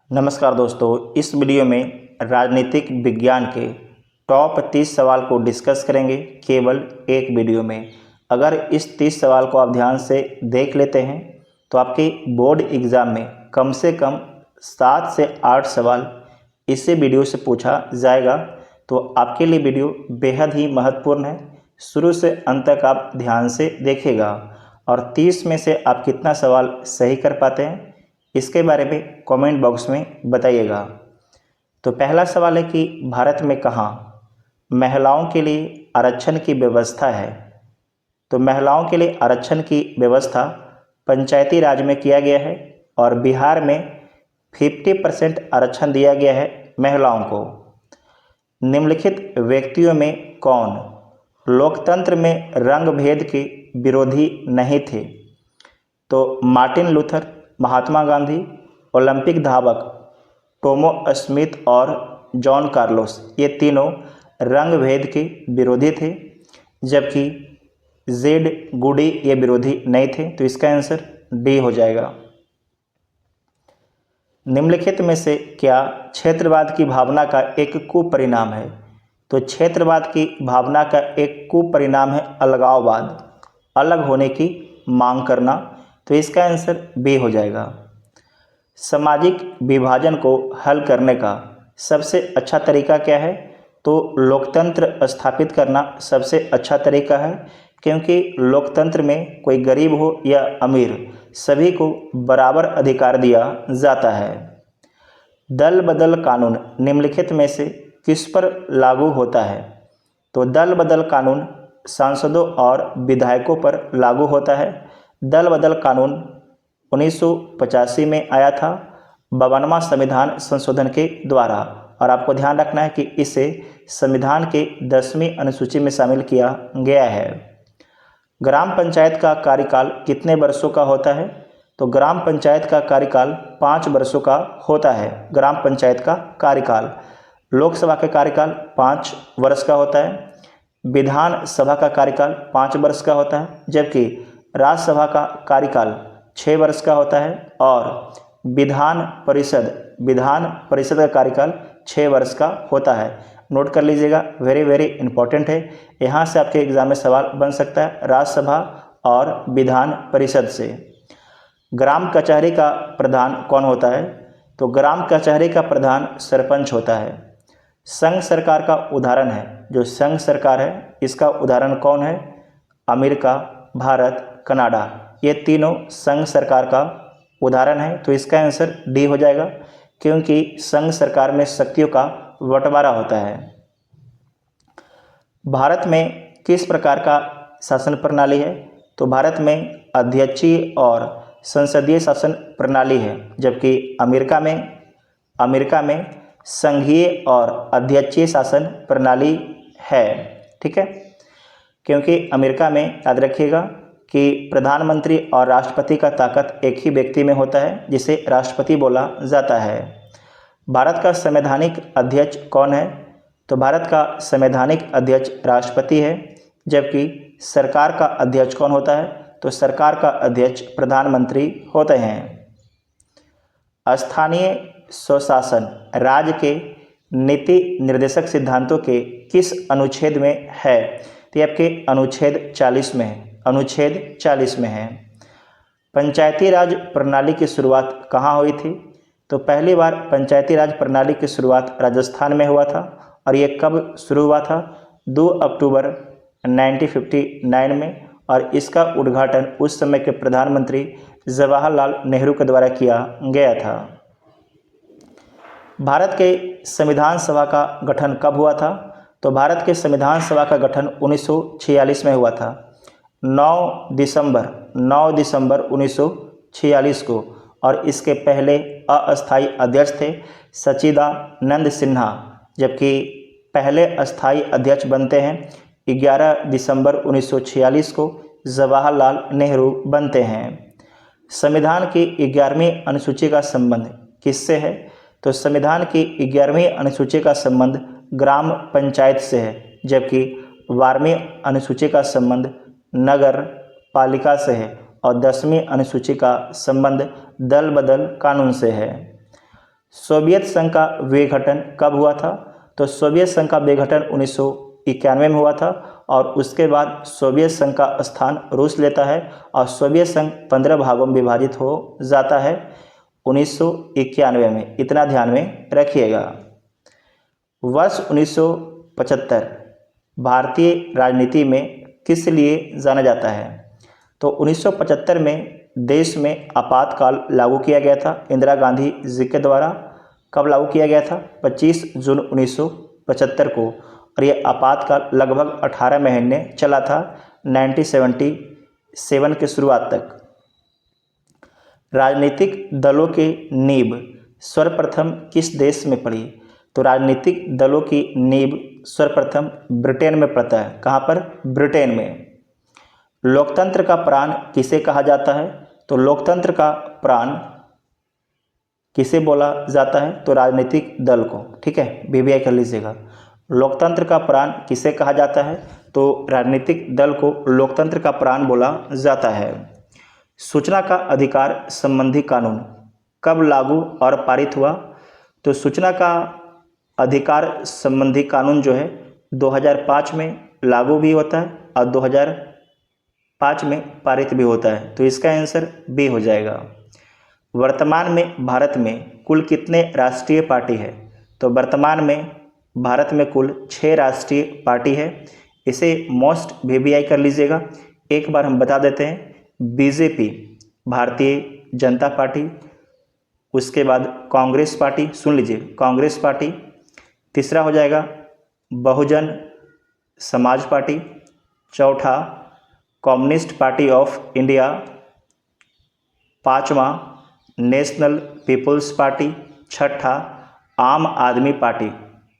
नमस्कार दोस्तों, इस वीडियो में राजनीतिक विज्ञान के टॉप 30 सवाल को डिस्कस करेंगे केवल एक वीडियो में। अगर इस 30 सवाल को आप ध्यान से देख लेते हैं तो आपके बोर्ड एग्ज़ाम में कम से कम 7 से 8 सवाल इसी वीडियो से पूछा जाएगा। तो आपके लिए वीडियो बेहद ही महत्वपूर्ण है। शुरू से अंत तक आप ध्यान से देखिएगा और 30 में से आप कितना सवाल सही कर पाते हैं इसके बारे में कमेंट बॉक्स में बताइएगा। तो पहला सवाल है कि भारत में कहाँ महिलाओं के लिए आरक्षण की व्यवस्था है। तो महिलाओं के लिए आरक्षण की व्यवस्था पंचायती राज में किया गया है और बिहार में 50% आरक्षण दिया गया है महिलाओं को। निम्नलिखित व्यक्तियों में कौन लोकतंत्र में रंग भेद के विरोधी नहीं थे। तो Martin Luther, Mahatma Gandhi, Olympic धावक टोमो स्मिथ और जॉन कार्लोस, ये तीनों रंग भेद के विरोधी थे, जबकि जेड गुडी ये विरोधी नहीं थे। तो इसका आंसर डी हो जाएगा। निम्नलिखित में से क्या क्षेत्रवाद की भावना का एक कुपरिणाम है। तो क्षेत्रवाद की भावना का एक कुपरिणाम है अलगाववाद, अलग होने की मांग करना। तो इसका आंसर बी हो जाएगा। सामाजिक विभाजन को हल करने का सबसे अच्छा तरीका क्या है। तो लोकतंत्र स्थापित करना सबसे अच्छा तरीका है, क्योंकि लोकतंत्र में कोई गरीब हो या अमीर सभी को बराबर अधिकार दिया जाता है। दल बदल कानून निम्नलिखित में से किस पर लागू होता है। तो दल बदल कानून सांसदों और विधायकों पर लागू होता है। दल बदल कानून 1985 में आया था 52वां संविधान संशोधन के द्वारा, और आपको ध्यान रखना है कि इसे संविधान के 10वीं अनुसूची में शामिल किया गया है। ग्राम पंचायत का कार्यकाल कितने वर्षों का होता है। तो ग्राम पंचायत का कार्यकाल 5 वर्षों का होता है। ग्राम पंचायत का कार्यकाल, लोकसभा का कार्यकाल 5 वर्ष का होता है, विधानसभा का कार्यकाल 5 वर्ष का होता है, जबकि राज्यसभा का कार्यकाल 6 वर्ष का होता है और विधान परिषद का कार्यकाल 6 वर्ष का होता है। नोट कर लीजिएगा, वेरी इंपॉर्टेंट है। यहाँ से आपके एग्जाम में सवाल बन सकता है राज्यसभा और विधान परिषद से। ग्राम कचहरी का प्रधान कौन होता है। तो ग्राम कचहरी का प्रधान सरपंच होता है। संघ सरकार का उदाहरण है, जो संघ सरकार है इसका उदाहरण कौन है। अमेरिका, भारत, कनाडा, ये तीनों संघ सरकार का उदाहरण है। तो इसका आंसर डी हो जाएगा, क्योंकि संघ सरकार में शक्तियों का बंटवारा होता है। भारत में किस प्रकार का शासन प्रणाली है। तो भारत में अध्यक्षीय और संसदीय शासन प्रणाली है, जबकि अमेरिका में संघीय और अध्यक्षीय शासन प्रणाली है। ठीक है, क्योंकि अमेरिका में याद रखिएगा कि प्रधानमंत्री और राष्ट्रपति का ताकत एक ही व्यक्ति में होता है, जिसे राष्ट्रपति बोला जाता है। भारत का संवैधानिक अध्यक्ष कौन है। तो भारत का संवैधानिक अध्यक्ष राष्ट्रपति है, जबकि सरकार का अध्यक्ष कौन होता है। तो सरकार का अध्यक्ष प्रधानमंत्री होते हैं। स्थानीय स्वशासन राज्य के नीति निर्देशक सिद्धांतों के किस अनुच्छेद में है। तो ये आपके अनुच्छेद 40 में है। अनुच्छेद 40 में है। पंचायती राज प्रणाली की शुरुआत कहाँ हुई थी। तो पहली बार पंचायती राज प्रणाली की शुरुआत राजस्थान में हुआ था, और ये कब शुरू हुआ था। 2 अक्टूबर 1959 में, और इसका उद्घाटन उस समय के प्रधानमंत्री जवाहरलाल नेहरू के द्वारा किया गया था। भारत के संविधान सभा का गठन कब हुआ था। तो भारत के संविधान सभा का गठन 1946 में हुआ था, 9 दिसंबर 1946 को, और इसके पहले अस्थायी अध्यक्ष थे सच्चिदानंद सिन्हा, जबकि पहले अस्थायी अध्यक्ष बनते हैं 11 दिसंबर 1946 को जवाहरलाल नेहरू बनते हैं। संविधान की 11वीं अनुसूची का संबंध किससे है। तो संविधान की 11वीं अनुसूची का संबंध ग्राम पंचायत से है, जबकि 12वीं अनुसूची का संबंध नगर पालिका से है, और 10वीं अनुसूची का संबंध दल बदल कानून से है। सोवियत संघ का विघटन कब हुआ था? तो सोवियत संघ का विघटन 1991 में हुआ था और उसके बाद सोवियत संघ का स्थान रूस लेता है और सोवियत संघ 15 भागों में विभाजित हो जाता है 1991 में। इतना ध्यान में रखिएगा। वर्ष 1975 भारतीय राजनीति में किस लिए जाना जाता है? तो 1975 में देश में आपातकाल लागू किया गया था इंदिरा गांधी जी के द्वारा। कब लागू किया गया था? 25 जून 1975 को। और ये आपातकाल लगभग 18 महीने चला था 1977 की शुरुआत तक। राजनीतिक दलों की नींव सर्वप्रथम किस देश में पड़ी? तो राजनीतिक दलों की नींव सर्वप्रथम ब्रिटेन में पड़ता है। कहाँ पर? ब्रिटेन में। लोकतंत्र का प्राण किसे कहा जाता है? तो लोकतंत्र का प्राण किसे बोला जाता है? तो राजनीतिक दल को। ठीक है, वीवीआई कर लीजिएगा। लोकतंत्र का प्राण किसे कहा जाता है? तो राजनीतिक दल को लोकतंत्र का प्राण बोला जाता है। सूचना का अधिकार संबंधी कानून कब लागू और पारित हुआ? तो सूचना का अधिकार संबंधी कानून जो है 2005 में लागू भी होता है और 2005 में पारित भी होता है। तो इसका आंसर बी हो जाएगा। वर्तमान में भारत में कुल कितने राष्ट्रीय पार्टी है? तो वर्तमान में भारत में कुल 6 राष्ट्रीय पार्टी है। इसे मोस्ट वीवीआई कर लीजिएगा। एक बार हम बता देते हैं। बीजेपी भारतीय जनता पार्टी, उसके बाद कांग्रेस पार्टी, सुन लीजिए, कांग्रेस पार्टी। तीसरा हो जाएगा बहुजन समाज पार्टी। चौथा कम्युनिस्ट पार्टी ऑफ इंडिया। पांचवा नेशनल पीपल्स पार्टी। छठा आम आदमी पार्टी।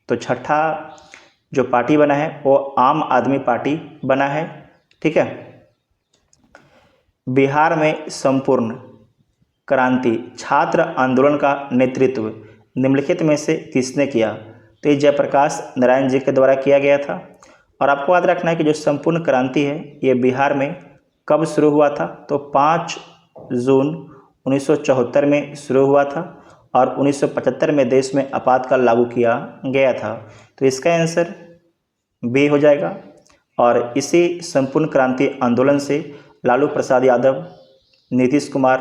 तो छठा जो पार्टी बना है वो आम आदमी पार्टी बना है। ठीक है। बिहार में संपूर्ण क्रांति छात्र आंदोलन का नेतृत्व निम्नलिखित में से किसने किया? तो ये जयप्रकाश नारायण जी के द्वारा किया गया था। और आपको याद रखना है कि जो संपूर्ण क्रांति है ये बिहार में कब शुरू हुआ था? तो 5 जून 1974 में शुरू हुआ था और 1975 में देश में आपातकाल लागू किया गया था। तो इसका आंसर बी हो जाएगा। और इसी संपूर्ण क्रांति आंदोलन से लालू प्रसाद यादव, नीतीश कुमार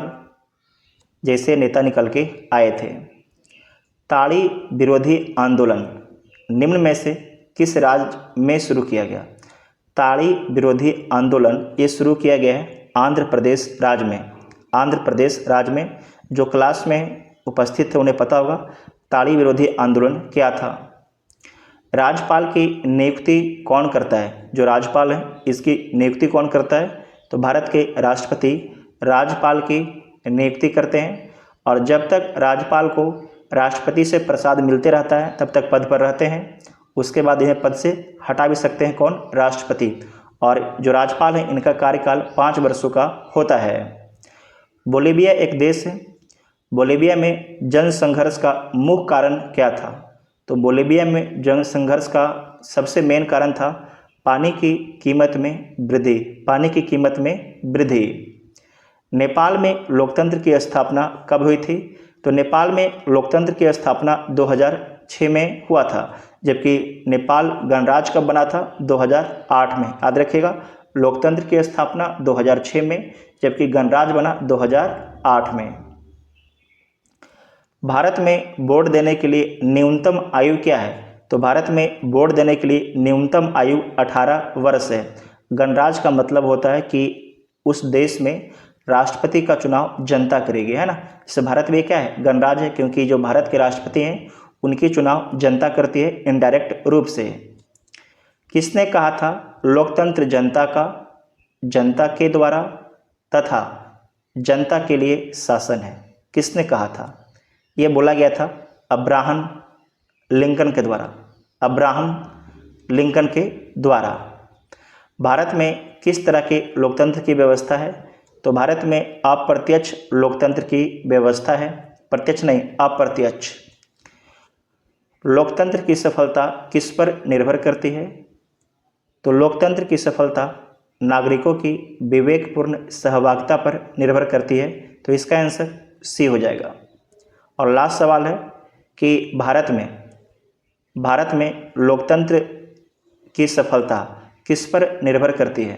जैसे नेता निकल के आए थे। ताड़ी विरोधी आंदोलन निम्न में से किस राज्य में शुरू किया गया? ताड़ी विरोधी आंदोलन ये शुरू किया गया है आंध्र प्रदेश राज्य में। आंध्र प्रदेश राज्य में जो क्लास में उपस्थित थे उन्हें पता होगा ताड़ी विरोधी आंदोलन क्या था। राज्यपाल की नियुक्ति कौन करता है? जो राज्यपाल है इसकी नियुक्ति कौन करता है? तो भारत के राष्ट्रपति राज्यपाल की नियुक्ति करते हैं। और जब तक राज्यपाल को राष्ट्रपति से प्रसाद मिलते रहता है तब तक पद पर रहते हैं। उसके बाद इन्हें पद से हटा भी सकते हैं कौन? राष्ट्रपति। और जो राज्यपाल हैं इनका कार्यकाल 5 वर्षों का होता है। बोलीविया एक देश है। बोलीविया में जनसंघर्ष का मुख्य कारण क्या था? तो बोलीविया में जनसंघर्ष का सबसे मेन कारण था पानी की कीमत में वृद्धि। पानी की कीमत में वृद्धि। नेपाल में लोकतंत्र की स्थापना कब हुई थी? तो नेपाल में लोकतंत्र की स्थापना 2006 में हुआ था, जबकि नेपाल गणराज्य कब बना था? 2008 में। याद रखिएगा, लोकतंत्र की स्थापना 2006 में, जबकि गणराज्य बना 2008 में। भारत में वोट देने के लिए न्यूनतम आयु क्या है? तो भारत में वोट देने के लिए न्यूनतम आयु 18 वर्ष है। गणराज्य का मतलब होता है कि उस देश में राष्ट्रपति का चुनाव जनता करेगी, है ना। जैसे भारत में क्या है? गणराज्य है, क्योंकि जो भारत के राष्ट्रपति हैं उनकी चुनाव जनता करती है इनडायरेक्ट रूप से। किसने कहा था लोकतंत्र जनता का, जनता के द्वारा तथा जनता के लिए शासन है? किसने कहा था? यह बोला गया था अब्राहम लिंकन के द्वारा। अब्राहम लिंकन के द्वारा। भारत में किस तरह के लोकतंत्र की व्यवस्था है? तो भारत में अप्रत्यक्ष लोकतंत्र की व्यवस्था है। प्रत्यक्ष नहीं, अप्रत्यक्ष। लोकतंत्र की सफलता किस पर निर्भर करती है? तो लोकतंत्र की सफलता नागरिकों की विवेकपूर्ण सहभागिता पर निर्भर करती है। तो इसका आंसर सी हो जाएगा। और लास्ट सवाल है, कि भारत में लोकतंत्र की सफलता किस पर निर्भर करती है?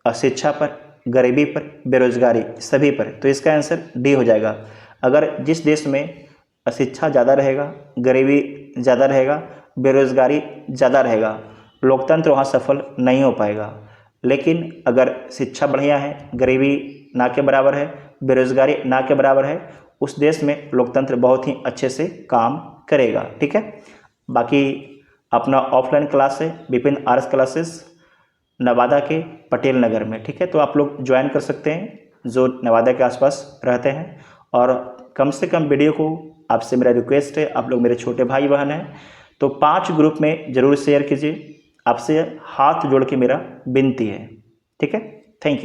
अशिक्षा पर, गरीबी पर, बेरोजगारी, सभी पर। तो इसका आंसर डी हो जाएगा। अगर जिस देश में अशिक्षा ज़्यादा रहेगा, गरीबी ज़्यादा रहेगा, बेरोजगारी ज़्यादा रहेगा, लोकतंत्र वहाँ सफल नहीं हो पाएगा। लेकिन अगर शिक्षा बढ़िया है, गरीबी ना के बराबर है, बेरोजगारी ना के बराबर है, उस देश में लोकतंत्र बहुत ही अच्छे से काम करेगा। ठीक है। बाकी अपना ऑफलाइन क्लास है विपिन आर्ट्स क्लासेस, नवादा के पटेल नगर में। ठीक है, तो आप लोग ज्वाइन कर सकते हैं जो नवादा के आसपास रहते हैं। और कम से कम वीडियो को, आपसे मेरा रिक्वेस्ट है, आप लोग मेरे छोटे भाई बहन हैं, तो 5 ग्रुप में ज़रूर शेयर कीजिए। आपसे हाथ जोड़ के मेरा विनती है। ठीक है, थैंक यू।